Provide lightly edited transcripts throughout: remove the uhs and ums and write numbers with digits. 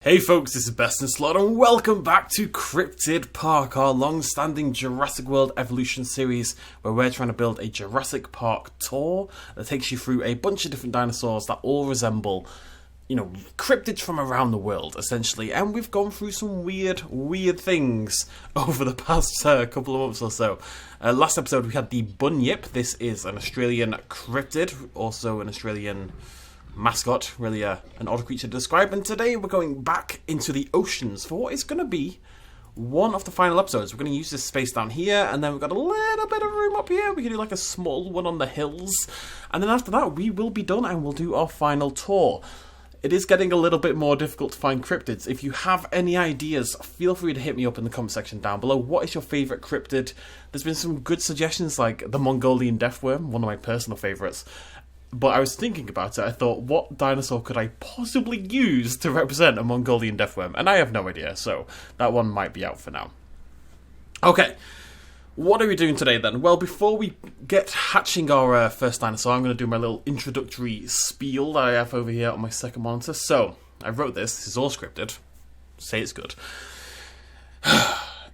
Hey folks, this is BestInSlot and welcome back to Cryptid Park, our long-standing Jurassic World Evolution series where we're trying to build a Jurassic Park tour that takes you through a bunch of different dinosaurs that all resemble, cryptids from around the world, essentially. And we've gone through some weird things over the past couple of months or so. Last episode we had the bunyip. This is an Australian cryptid, also an Australian mascot, really an odd creature to describe, and today we're going back into the oceans for what is going to be one of the final episodes. We're going to use this space down here, and then we've got a little bit of room up here. We can do like a small one on the hills, and then after that we will be done and we'll do our final tour. It is getting a little bit more difficult to find cryptids. If you have any ideas, feel free to hit me up in the comment section down below. What is your favourite cryptid? There's been some good suggestions like the Mongolian deathworm, one of my personal favourites. But I was thinking about it, I thought, what dinosaur could I possibly use to represent a Mongolian deathworm? And I have no idea, so that one might be out for now. Okay, what are we doing today then? Well, before we get hatching our first dinosaur, I'm going to do my little introductory spiel that I have over here on my second monitor. So, I wrote this is all scripted. Say it's good.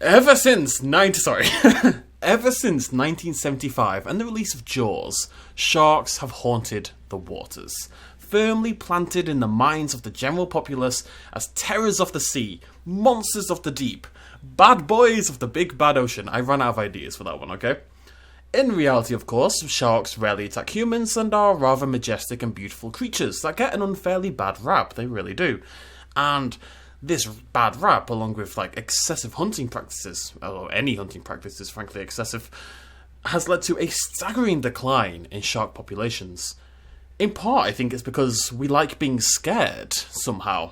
Ever since 1975 and the release of Jaws, sharks have haunted the waters, firmly planted in the minds of the general populace as terrors of the sea, monsters of the deep, bad boys of the big bad ocean. I ran out of ideas for that one, okay? In reality, of course, sharks rarely attack humans and are rather majestic and beautiful creatures that get an unfairly bad rap. They really do. And this bad rap, along with excessive hunting practices, or any hunting practices, frankly excessive, has led to a staggering decline in shark populations. In part, I think it's because we like being scared, somehow.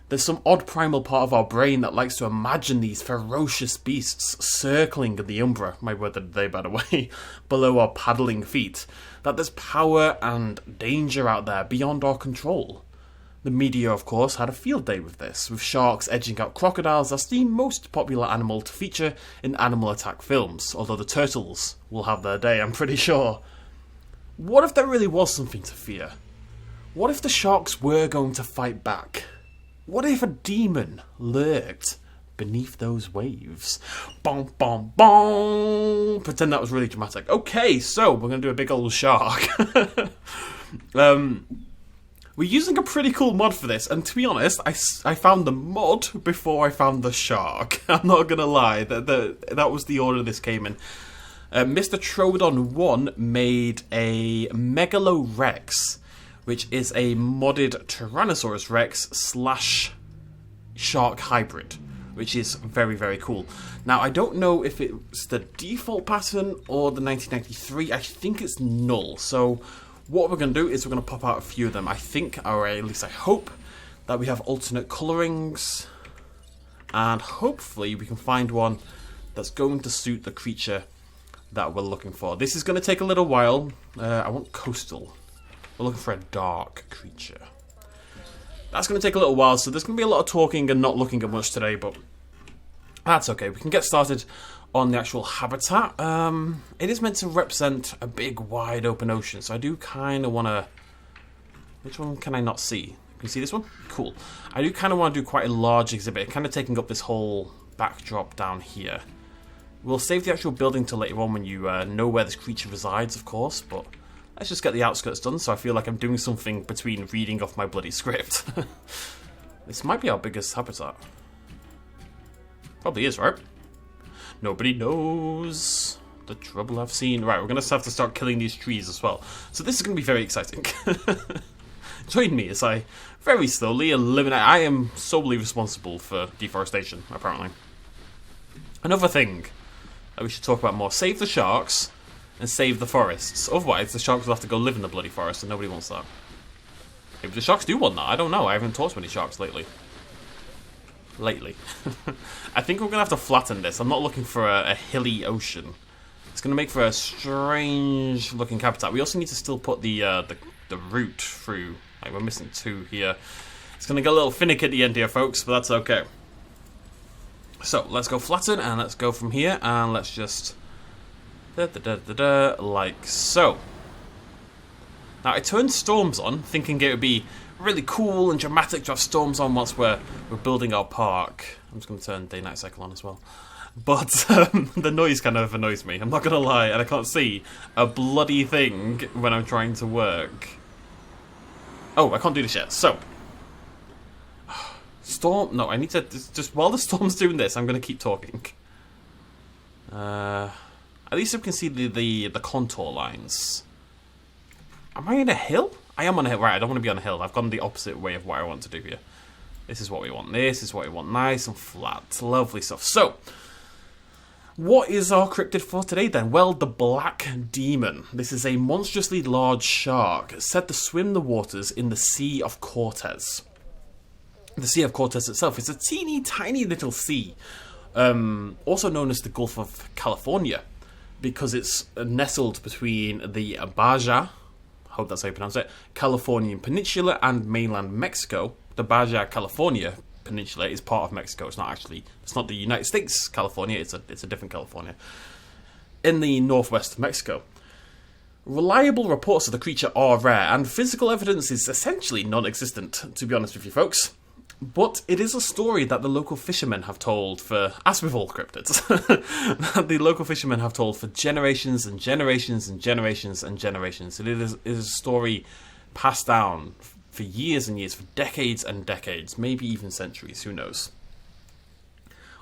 There's some odd primal part of our brain that likes to imagine these ferocious beasts circling in the umbra, my word of the day by the way, below our paddling feet. That there's power and danger out there beyond our control. The media, of course, had a field day with this, with sharks edging out crocodiles as the most popular animal to feature in animal attack films, although the turtles will have their day, I'm pretty sure. What if there really was something to fear? What if the sharks were going to fight back? What if a demon lurked beneath those waves? Bom, bom, bom! Pretend that was really dramatic. Okay, so we're going to do a big old shark. We're using a pretty cool mod for this, and to be honest, I found the mod before I found the shark. I'm not gonna lie, that was the order this came in. Mr. Trodon1 made a Megalo-Rex, which is a modded Tyrannosaurus Rex / shark hybrid, which is very, very cool. Now, I don't know if it's the default pattern or the 1993. I think it's null, so what we're going to do is we're going to pop out a few of them. I think, or at least I hope, that we have alternate colourings, and hopefully we can find one that's going to suit the creature that we're looking for. This is going to take a little while. I want coastal. We're looking for a dark creature. That's going to take a little while, so there's going to be a lot of talking and not looking at much today, but that's okay. We can get started on the actual habitat. It is meant to represent a big, wide open ocean, so I do kind of want to... Which one can I not see? Can you see this one? Cool. I do kind of want to do quite a large exhibit, kind of taking up this whole backdrop down here. We'll save the actual building till later on when you know where this creature resides, of course, but let's just get the outskirts done, so I feel like I'm doing something between reading off my bloody script. This might be our biggest habitat. Probably is, right? Nobody knows the trouble I've seen. Right, we're going to have to start killing these trees as well. So this is going to be very exciting. Join me as I very slowly eliminate... I am solely responsible for deforestation, apparently. Another thing that we should talk about more. Save the sharks and save the forests. Otherwise, the sharks will have to go live in the bloody forest and nobody wants that. Maybe the sharks do want that. I don't know. I haven't talked to many sharks lately. I think we're going to have to flatten this. I'm not looking for a hilly ocean. It's going to make for a strange looking habitat. We also need to still put the route through. We're missing 2 here. It's going to get a little finicky at the end here, folks, but that's okay. So, let's go flatten, and let's go from here, and let's just... like so. Now, I turned storms on, thinking it would be really cool and dramatic to have storms on whilst we're building our park. I'm just going to turn day-night cycle on as well. But the noise kind of annoys me, I'm not going to lie, and I can't see a bloody thing when I'm trying to work. Oh, I can't do this yet, so... Storm... No, I need to... Just while the storm's doing this, I'm going to keep talking. At least we can see the contour lines. Am I in a hill? I am on a hill. Right, I don't want to be on a hill. I've gone the opposite way of what I want to do here. This is what we want. This is what we want. Nice and flat. Lovely stuff. So... what is our cryptid for today then? Well, the Black Demon. This is a monstrously large shark said to swim the waters in the Sea of Cortez. The Sea of Cortez itself is a teeny tiny little sea, also known as the Gulf of California, because it's nestled between the Baja, I hope that's how you pronounce it, Californian Peninsula and mainland Mexico. The Baja California Peninsula is part of Mexico. It's not the United States California, it's a different California. In the northwest of Mexico. Reliable reports of the creature are rare, and physical evidence is essentially non-existent, to be honest with you folks. But it is a story that the local fishermen have told for, as with all cryptids, that the local fishermen have told for generations and generations and generations and generations. It is a story passed down for years and years, for decades and decades, maybe even centuries, who knows.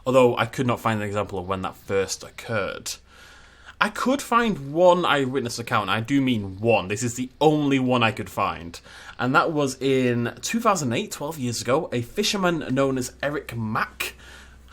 Although I could not find an example of when that first occurred. I could find one eyewitness account, and I do mean one. This is the only one I could find. And that was in 2008, 12 years ago. A fisherman known as Eric Mack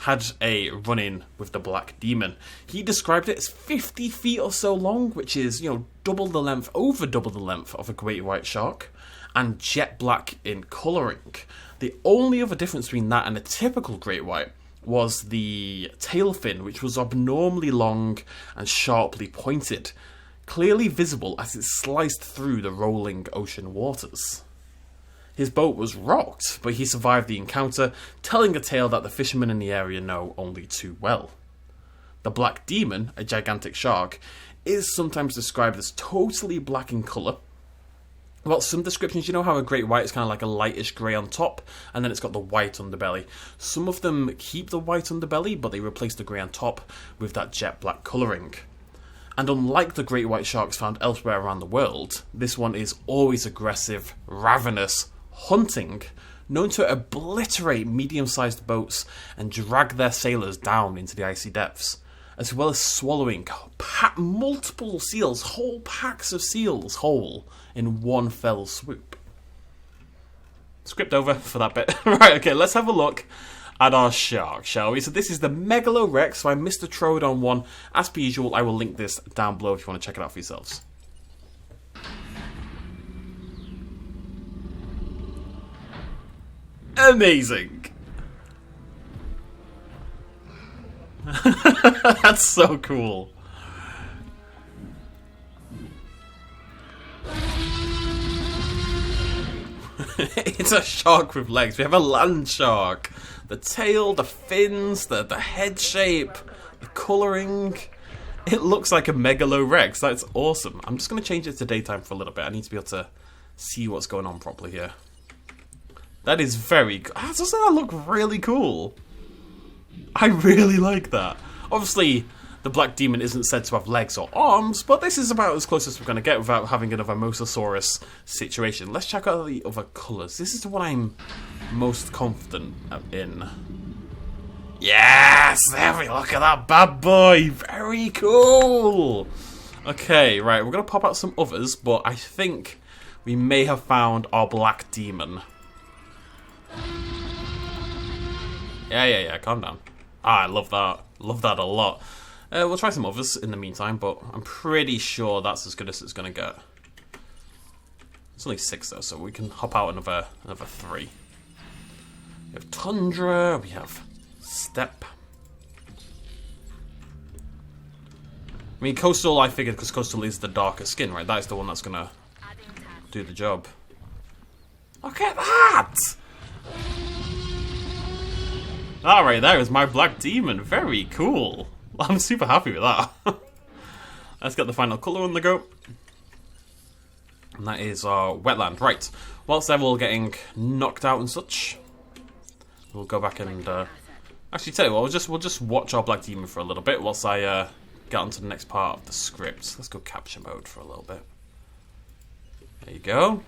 had a run-in with the Black Demon. He described it as 50 feet or so long, which is, over double the length of a great white shark, and jet black in colouring. The only other difference between that and a typical great white was the tail fin, which was abnormally long and sharply pointed, clearly visible as it sliced through the rolling ocean waters. His boat was rocked, but he survived the encounter, telling a tale that the fishermen in the area know only too well. The Black Demon, a gigantic shark, is sometimes described as totally black in colour. Well, some descriptions, how a great white is kind of like a lightish grey on top, and then it's got the white underbelly. Some of them keep the white underbelly, but they replace the grey on top with that jet black colouring. And unlike the great white sharks found elsewhere around the world, this one is always aggressive, ravenous, hunting, known to obliterate medium-sized boats and drag their sailors down into the icy depths, as well as swallowing multiple seals, whole packs of seals whole, in one fell swoop. Script over for that bit. Right, okay, let's have a look at our shark, shall we? So this is the Megalodon Rex by Mr. Troodon 1. As per usual, I will link this down below if you want to check it out for yourselves. Amazing! That's so cool. It's a shark with legs. We have a land shark. The tail, the fins, the head shape, the colouring. It looks like a Megalodon Rex. That's awesome. I'm just going to change it to daytime for a little bit. I need to be able to see what's going on properly here. That is very... Doesn't that look really cool? I really like that. Obviously, the Black Demon isn't said to have legs or arms, but this is about as close as we're going to get without having another Mosasaurus situation. Let's check out the other colours. This is the one I'm most confident in. Yes! There we look at that bad boy! Very cool! Okay, right, we're going to pop out some others, but I think we may have found our Black Demon. Yeah, calm down. I love that. Love that a lot. We'll try some others in the meantime, but I'm pretty sure that's as good as it's going to get. It's only 6 though, so we can hop out another 3. We have Tundra, we have Steppe. I mean, Coastal I figured because Coastal is the darker skin, right? That is the one that's going to do the job. Look at that! Alright, there is my Black Demon. Very cool. I'm super happy with that. Let's get the final colour on the go. And that is our wetland. Right. Whilst they're all getting knocked out and such, we'll go back and actually tell you what, we'll just watch our black demon for a little bit whilst I get on to the next part of the script. Let's go capture mode for a little bit. There you go.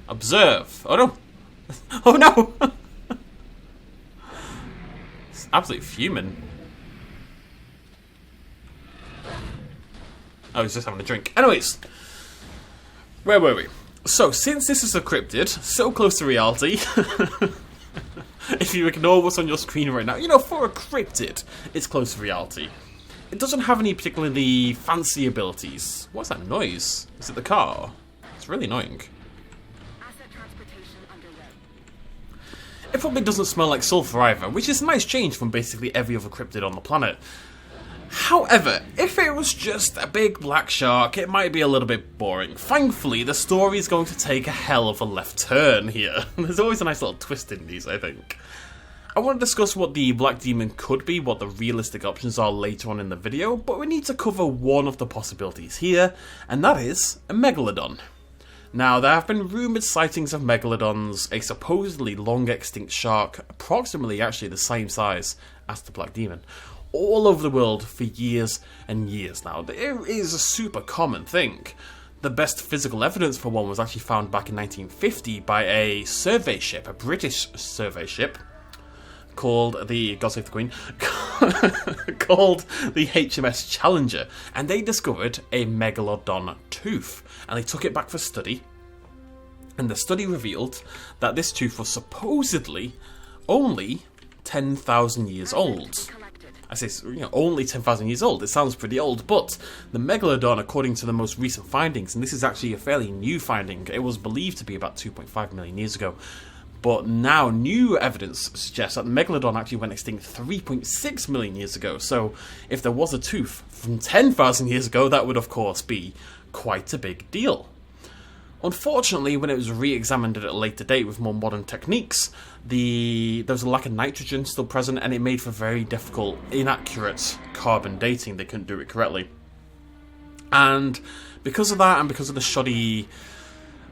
Observe. Oh no. Oh no. It's absolutely fuming. Oh, he's just having a drink. Anyways, where were we? So, since this is a cryptid, so close to reality, if you ignore what's on your screen right now, you know, for a cryptid, it's close to reality. It doesn't have any particularly fancy abilities. What's that noise? Is it the car? It's really annoying. It probably doesn't smell like sulfur either, which is a nice change from basically every other cryptid on the planet. However, if it was just a big black shark, it might be a little bit boring. Thankfully, the story is going to take a hell of a left turn here. There's always a nice little twist in these, I think. I want to discuss what the black demon could be, what the realistic options are later on in the video, but we need to cover one of the possibilities here, and that is a megalodon. Now, there have been rumoured sightings of megalodons, a supposedly long extinct shark, approximately actually the same size as the black demon, all over the world for years and years now. It is a super common thing. The best physical evidence for one was actually found back in 1950 by a survey ship, a British survey ship, called the, God save the Queen, called the HMS Challenger, and they discovered a Megalodon Tooth, and they took it back for study, and the study revealed that this tooth was supposedly only 10,000 years old. I say, you know, only 10,000 years old. It sounds pretty old, but the Megalodon, according to the most recent findings, and this is actually a fairly new finding, it was believed to be about 2.5 million years ago, but now new evidence suggests that the Megalodon actually went extinct 3.6 million years ago. So if there was a tooth from 10,000 years ago, that would of course be quite a big deal. Unfortunately, when it was re-examined at a later date with more modern techniques, there was a lack of nitrogen still present, and it made for very difficult, inaccurate carbon dating. They couldn't do it correctly. And because of that, and because of the shoddy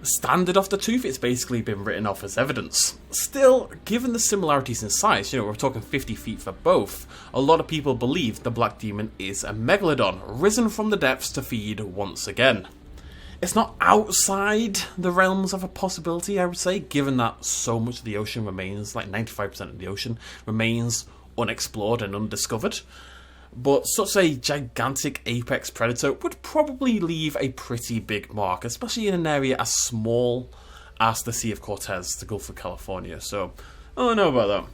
standard of the tooth, it's basically been written off as evidence. Still, given the similarities in size, you know, we're talking 50 feet for both, a lot of people believe the black demon is a megalodon, risen from the depths to feed once again. It's not outside the realms of a possibility, I would say, given that so much of the ocean remains, like 95% of the ocean, remains unexplored and undiscovered. But such a gigantic apex predator would probably leave a pretty big mark, especially in an area as small as the Sea of Cortez, the Gulf of California. So, I don't know about that.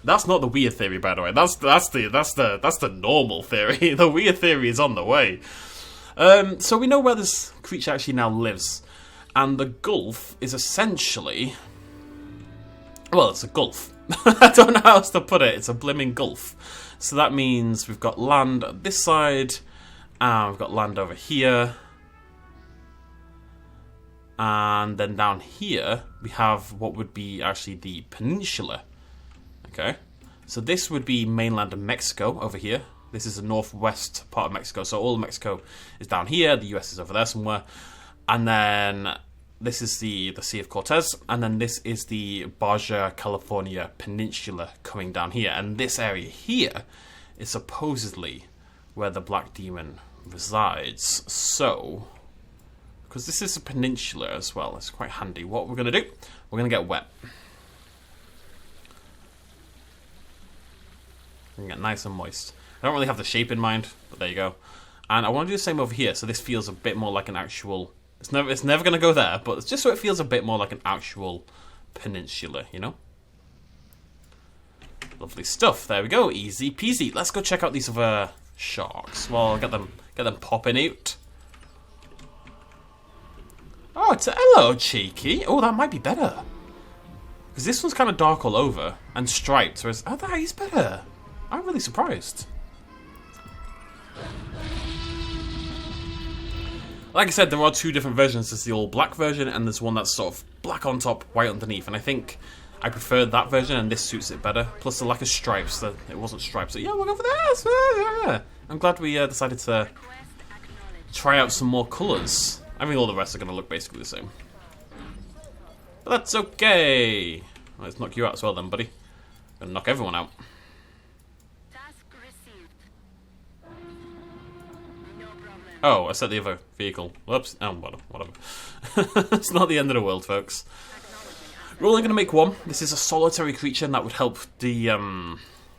That's not the weird theory, by the way. That's the normal theory. The weird theory is on the way. So we know where this creature actually now lives, and the Gulf is essentially, well, it's a gulf. I don't know how else to put it. It's a blimmin' gulf. So that means we've got land on this side, and we've got land over here, and then down here we have what would be actually the peninsula. Okay, so this would be mainland of Mexico over here. This is the northwest part of Mexico, so all of Mexico is down here, the US is over there somewhere, and then this is the Sea of Cortez, and then this is the Baja California Peninsula coming down here, and this area here is supposedly where the black demon resides. So, because this is a peninsula as well, it's quite handy. What we're going to do, we're going to get wet. We're going to get nice and moist. I don't really have the shape in mind, but there you go. And I want to do the same over here, so this feels a bit more like an actual... It's never going to go there, but it's just so it feels a bit more like an actual peninsula, you know? Lovely stuff. There we go. Easy peasy. Let's go check out these other sharks. Well, get them popping out. Oh, it's hello, cheeky. Oh, that might be better. Because this one's kind of dark all over and striped, whereas... Oh, that is better. I'm really surprised. Like I said, there are two different versions. There's the all black version, and there's one that's sort of black on top, white underneath. And I think I prefer that version, and this suits it better. Plus the lack of stripes, it wasn't stripes. So yeah, we'll go for this. Yeah. I'm glad we decided to try out some more colours. I think all the rest are going to look basically the same. But that's okay. Let's knock you out as well then, buddy. Gonna knock everyone out. Task received. No problem. Oh, I set the other vehicle. Whoops. Oh, whatever. It's not the end of the world, folks. We're only going to make one. This is a solitary creature, and that would help the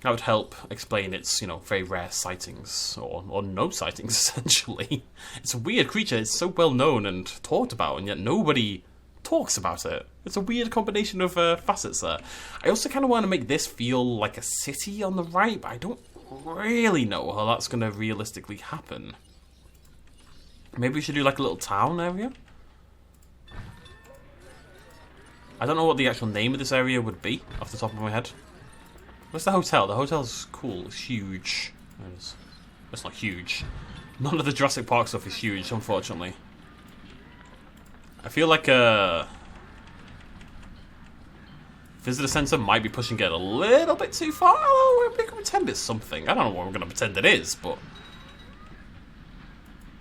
that would help explain its, you know, very rare sightings or no sightings essentially. It's a weird creature. It's so well known and talked about, and yet nobody talks about it. It's a weird combination of facets there. I also kind of want to make this feel like a city on the right, but I don't really know how that's going to realistically happen. Maybe we should do like a little town area? I don't know what the actual name of this area would be off the top of my head. Where's the hotel? The hotel's cool. It's huge. It's not huge. None of the Jurassic Park stuff is huge, unfortunately. I feel like a visitor center might be pushing it a little bit too far. Oh, we can pretend it's something. I don't know what we're going to pretend it is, but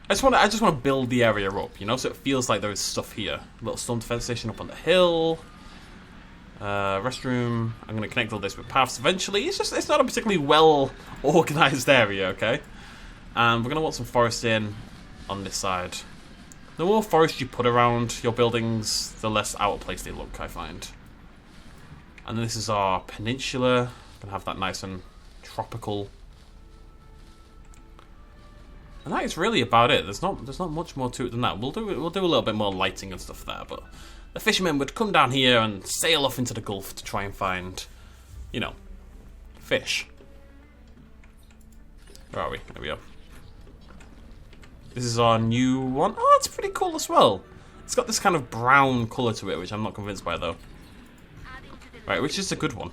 I just want to build the area up, you know, so it feels like there is stuff here. A little stone defense station up on the hill. Restroom. I'm going to connect all this with paths eventually. It's not a particularly well organized area, okay? And we're going to want some forest in on this side. The more forest you put around your buildings, the less out of place they look, I find. And this is our peninsula. Gonna have that nice and tropical. And that is really about it. There's not much more to it than that. We'll do a little bit more lighting and stuff there, but the fishermen would come down here and sail off into the Gulf to try and find, you know, fish. Where are we? There we are. This is our new one. Oh, it's pretty cool as well. It's got this kind of brown colour to it, which I'm not convinced by, though. Right, which is a good one.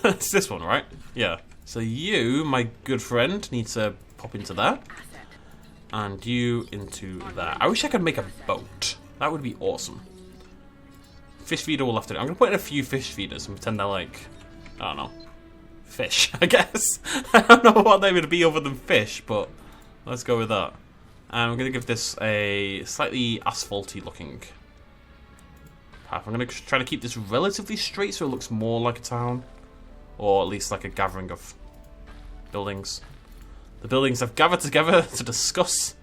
It's this one, right? Yeah. So you, my good friend, need to pop into that. And you into that. I wish I could make a boat. That would be awesome. Fish feeder will have to do. I'm going to put in a few fish feeders and pretend they're like, I don't know, fish, I guess. I don't know what they would be other than fish, but let's go with that. And I'm going to give this a slightly asphalty looking path. I'm going to try to keep this relatively straight so it looks more like a town. Or at least like a gathering of buildings. The buildings have gathered together to discuss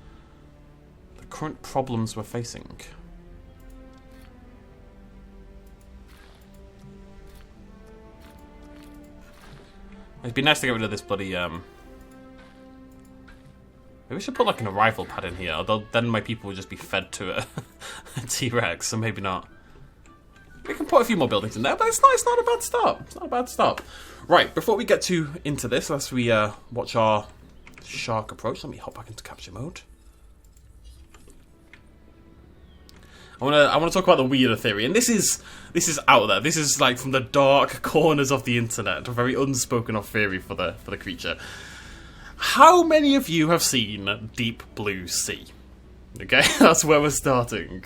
the current problems we're facing. It'd be nice to get rid of this bloody, maybe we should put like an arrival pad in here, although then my people would just be fed to a T-Rex, so maybe not. We can put a few more buildings in there, but it's not a bad start. It's not a bad start. Right, before we get into this, as we watch our shark approach, let me hop back into capture mode. I want to talk about the weirder theory, and this is out there. This is like from the dark corners of the internet, a very unspoken of theory for the creature. How many of you have seen Deep Blue Sea? Okay, that's where we're starting.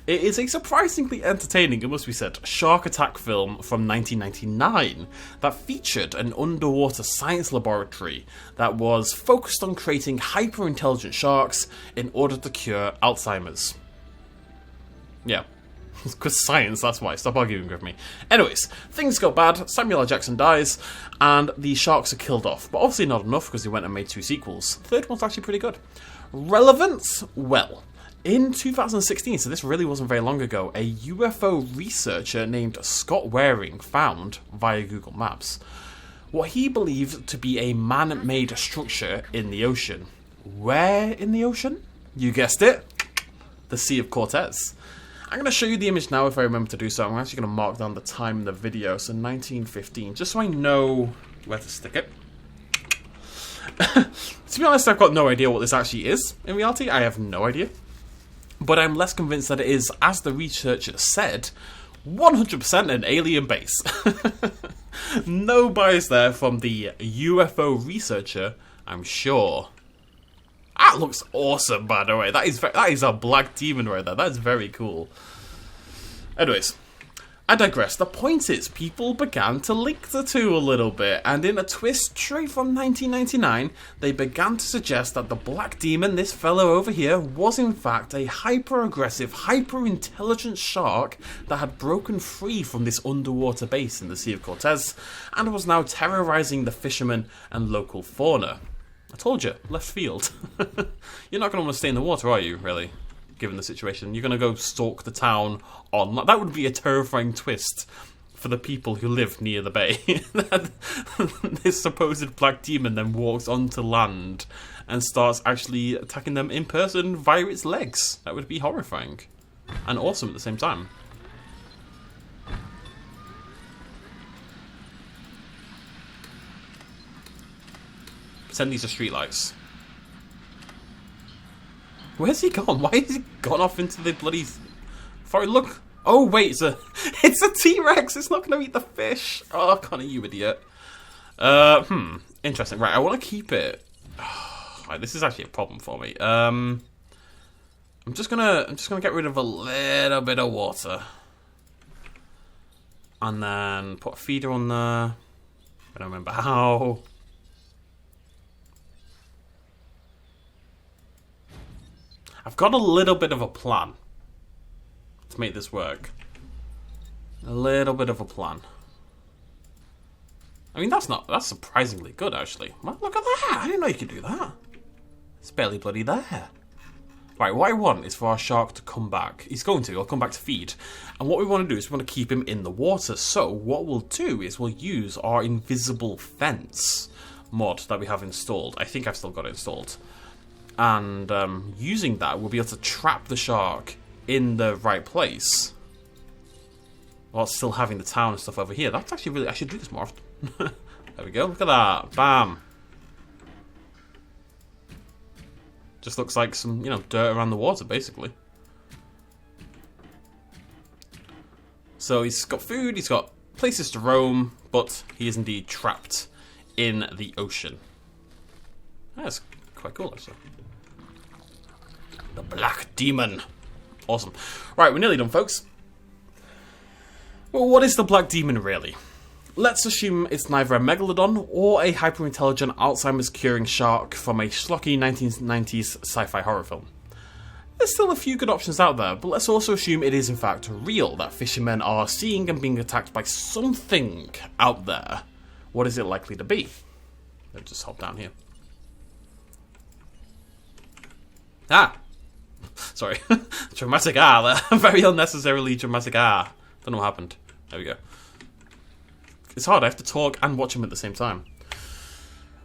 It is a surprisingly entertaining, it must be said, shark attack film from 1999 that featured an underwater science laboratory that was focused on creating hyper-intelligent sharks in order to cure Alzheimer's. Yeah, because science, that's why. Stop arguing with me. Anyways, things go bad, Samuel L. Jackson dies, and the sharks are killed off. But obviously not enough, because they went and made 2 sequels. Third one's actually pretty good. Relevance? Well, in 2016, so this really wasn't very long ago, a UFO researcher named Scott Waring found, via Google Maps, what he believed to be a man-made structure in the ocean. Where in the ocean? You guessed it, the Sea of Cortez. I'm going to show you the image now if I remember to do so. I'm actually going to mark down the time in the video, so 1915, just so I know where to stick it. To be honest, I've got no idea what this actually is. In reality, I have no idea. But I'm less convinced that it is, as the researcher said, 100% an alien base. No bias there from the UFO researcher, I'm sure. That looks awesome, by the way. That is a black demon right there. That is very cool. Anyways, I digress. The point is, people began to link the two a little bit, and in a twist straight from 1999, they began to suggest that the black demon, this fellow over here, was in fact a hyper-aggressive, hyper-intelligent shark that had broken free from this underwater base in the Sea of Cortez, and was now terrorizing the fishermen and local fauna. I told you, left field. You're not going to want to stay in the water, are you, really? Given the situation, you're going to go stalk the town on... That would be a terrifying twist for the people who live near the bay. This supposed black demon then walks onto land and starts actually attacking them in person via its legs. That would be horrifying. And awesome at the same time. Pretend these are streetlights. Where's he gone? Why has he gone off into the bloody... Look. Oh, wait. It's a T-Rex. It's not going to eat the fish. Oh, Connor, you idiot. Interesting. Right, I want to keep it... Right, this is actually a problem for me. I'm just gonna get rid of a little bit of water. And then put a feeder on there. I don't remember how... I've got a little bit of a plan to make this work. A little bit of a plan. I mean, that's surprisingly good, actually. Well, look at that! I didn't know you could do that. It's barely bloody there. Right, what I want is for our shark to come back. He's going to. He'll come back to feed. And what we want to do is we want to keep him in the water. So what we'll do is we'll use our invisible fence mod that we have installed. I think I've still got it installed. And using that, we'll be able to trap the shark in the right place while still having the town and stuff over here. That's actually really... I should do this more often. There we go. Look at that. Bam. Just looks like some, dirt around the water, basically. So he's got food, he's got places to roam, but he is indeed trapped in the ocean. That's quite cool, actually. The Black Demon. Awesome. Right, we're nearly done, folks. Well, what is the Black Demon, really? Let's assume it's neither a Megalodon or a hyper-intelligent Alzheimer's curing shark from a schlocky 1990s sci-fi horror film. There's still a few good options out there, but let's also assume it is in fact real, that fishermen are seeing and being attacked by something out there. What is it likely to be? Let's just hop down here. Ah! Sorry. Dramatic there. Very unnecessarily dramatic Don't know what happened. There we go. It's hard, I have to talk and watch them at the same time.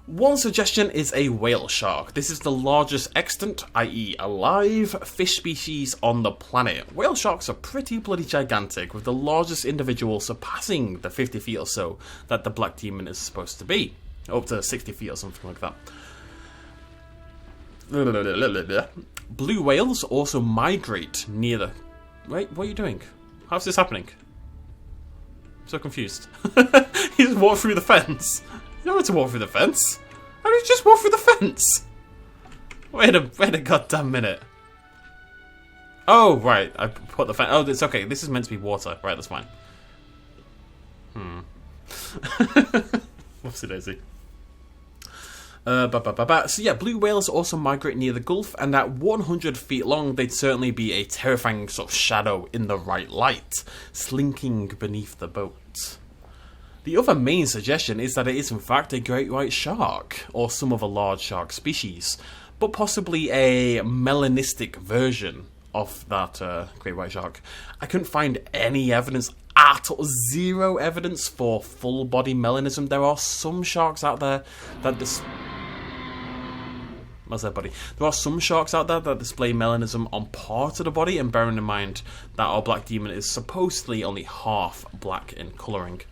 One suggestion is a whale shark. This is the largest extant, i.e. alive, fish species on the planet. Whale sharks are pretty bloody gigantic, with the largest individual surpassing the 50 feet or so that the Black Demon is supposed to be. Up to 60 feet or something like that. Blue whales also migrate near the... Wait, what are you doing? How's this happening? I'm so confused. He just walked through the fence. You don't want to walk through the fence. How did you just walk through the fence? Wait a goddamn minute. Oh, right. I put the fence... Oh, it's okay. This is meant to be water. Right, that's fine. Whoopsie daisy. So yeah, blue whales also migrate near the Gulf, and at 100 feet long, they'd certainly be a terrifying sort of shadow in the right light, slinking beneath the boat. The other main suggestion is that it is in fact a great white shark, or some other large shark species, but possibly a melanistic version of that great white shark. I couldn't find any evidence at all, zero evidence for full body melanism. There are some sharks out there that What's that, buddy? There are some sharks out there that display melanism on part of the body, and bearing in mind that our Black Demon is supposedly only half black in colouring.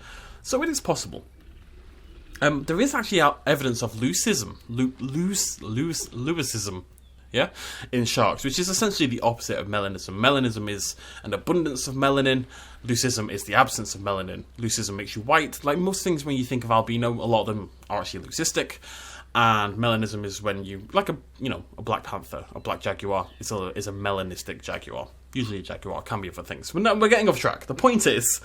So it is possible. There is actually evidence of leucism, yeah, in sharks, which is essentially the opposite of melanism. Melanism is an abundance of melanin. Leucism is the absence of melanin. Leucism makes you white. Like most things, when you think of albino, a lot of them are actually leucistic. And melanism is when you, like a black panther, a black jaguar, is a melanistic jaguar. Usually a jaguar can be other things. We're getting off track. The point is,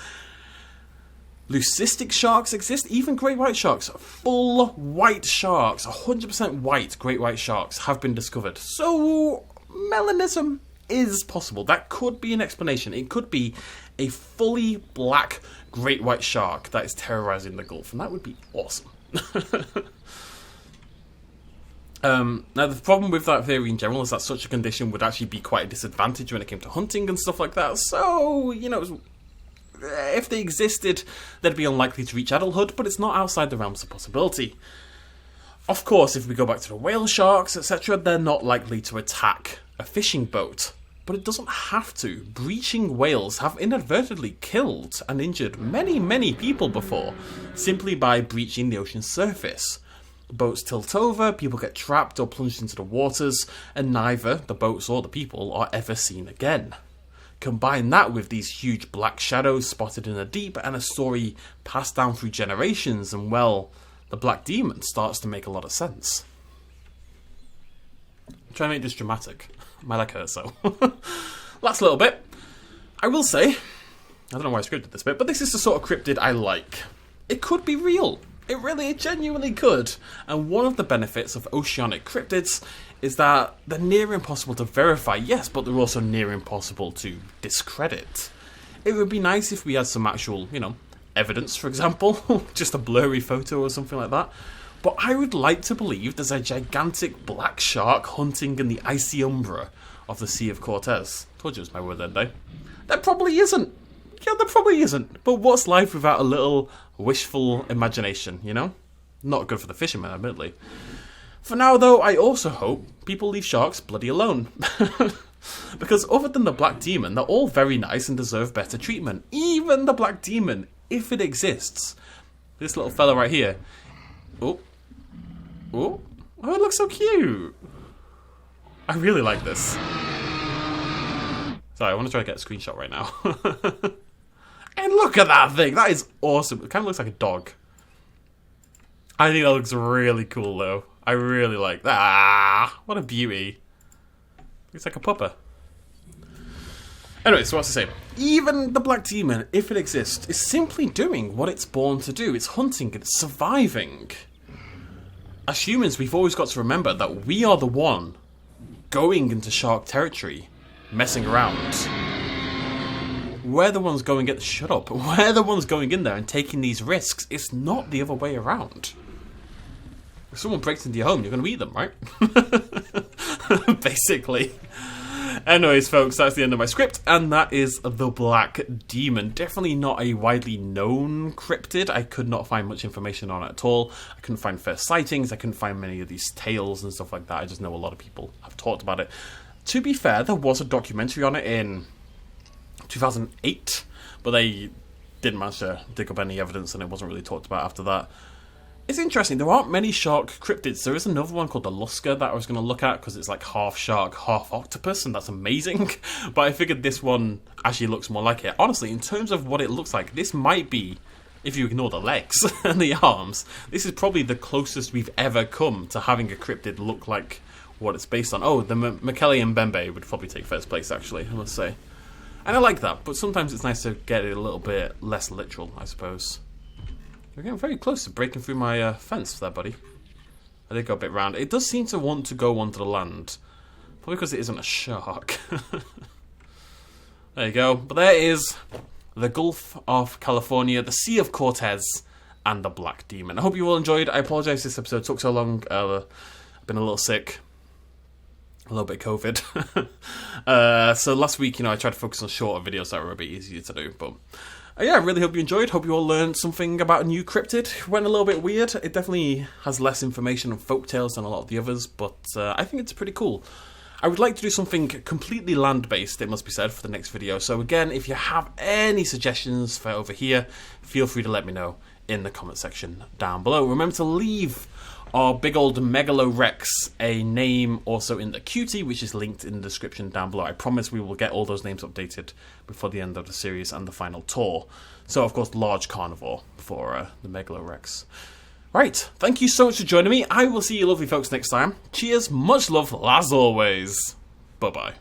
leucistic sharks exist, even great white sharks. Full white sharks, 100% white great white sharks have been discovered. So, melanism is possible. That could be an explanation. It could be a fully black great white shark that is terrorizing the Gulf, and that would be awesome. Now, the problem with that theory in general is that such a condition would actually be quite a disadvantage when it came to hunting and stuff like that. So, you know, if they existed, they'd be unlikely to reach adulthood, but it's not outside the realms of possibility. Of course, if we go back to the whale sharks, etc., they're not likely to attack a fishing boat. But it doesn't have to. Breaching whales have inadvertently killed and injured many, many people before, simply by breaching the ocean's surface. Boats tilt over, people get trapped or plunged into the waters, and neither the boats or the people are ever seen again. Combine that with these huge black shadows spotted in the deep and a story passed down through generations, and well, the black demon starts to make a lot of sense. I'm trying to make this dramatic. My leg hurts, so. Last little bit. I will say, I don't know why I scripted this bit, but this is the sort of cryptid I like. It could be real. It genuinely could. And one of the benefits of oceanic cryptids is that they're near impossible to verify, yes, but they're also near impossible to discredit. It would be nice if we had some actual, you know, evidence, for example, just a blurry photo or something like that. But I would like to believe there's a gigantic black shark hunting in the icy umbra of the Sea of Cortez. Told you it was my word that day. There probably isn't. Yeah, there probably isn't. But what's life without a little wishful imagination, you know? Not good for the fishermen, admittedly. For now, though, I also hope people leave sharks bloody alone. Because other than the black demon, they're all very nice and deserve better treatment. Even the black demon, if it exists. This little fella right here. Oh, it looks so cute. I really like this. Sorry, I want to try to get a screenshot right now. And look at that thing. That is awesome. It kind of looks like a dog. I think that looks really cool, though. I really like that. Ah, what a beauty. Looks like a pupper. Anyway, so what's to say? Even the black demon, if it exists, is simply doing what it's born to do. It's hunting, it's surviving. As humans, we've always got to remember that we are the one going into shark territory, messing around. We're the ones going shut up. We're the ones going in there and taking these risks. It's not the other way around. If someone breaks into your home, you're going to eat them, right? Basically. Anyways, folks, that's the end of my script, and that is the Black Demon. Definitely not a widely known cryptid. I could not find much information on it at all. I couldn't find first sightings. I couldn't find many of these tales and stuff like that. I just know a lot of people have talked about it. To be fair, there was a documentary on it in 2008, but they didn't manage to dig up any evidence, and it wasn't really talked about after that. It's interesting, there aren't many shark cryptids. There is another one called the Lusker that I was going to look at, because it's like half shark, half octopus, and that's amazing. But I figured this one actually looks more like it. Honestly, in terms of what it looks like, this might be, if you ignore the legs and the arms, this is probably the closest we've ever come to having a cryptid look like what it's based on. Oh, the Mokele-Mbembe would probably take first place, actually, I must say. And I like that, but sometimes it's nice to get it a little bit less literal, I suppose. We're getting very close to breaking through my fence there, buddy. I did go a bit round. It does seem to want to go onto the land. Probably because it isn't a shark. There you go. But there is the Gulf of California, the Sea of Cortez, and the Black Demon. I hope you all enjoyed. I apologise this episode took so long. I've been a little sick. A little bit COVID. So last week, I tried to focus on shorter videos that were a bit easier to do, but yeah, I really hope you enjoyed. Hope you all learned something about a new cryptid. Went a little bit weird. It definitely has less information and folktales than a lot of the others, but I think it's pretty cool. I would like to do something completely land-based, it must be said, for the next video. So again, if you have any suggestions for over here, feel free to let me know in the comment section down below. Remember to leave our big old Megalodon Rex a name also in the cutie, which is linked in the description down below. I promise we will get all those names updated before the end of the series and the final tour. So, of course, large carnivore for the Megalodon Rex. Right, thank you so much for joining me. I will see you lovely folks next time. Cheers, much love, as always. Bye-bye.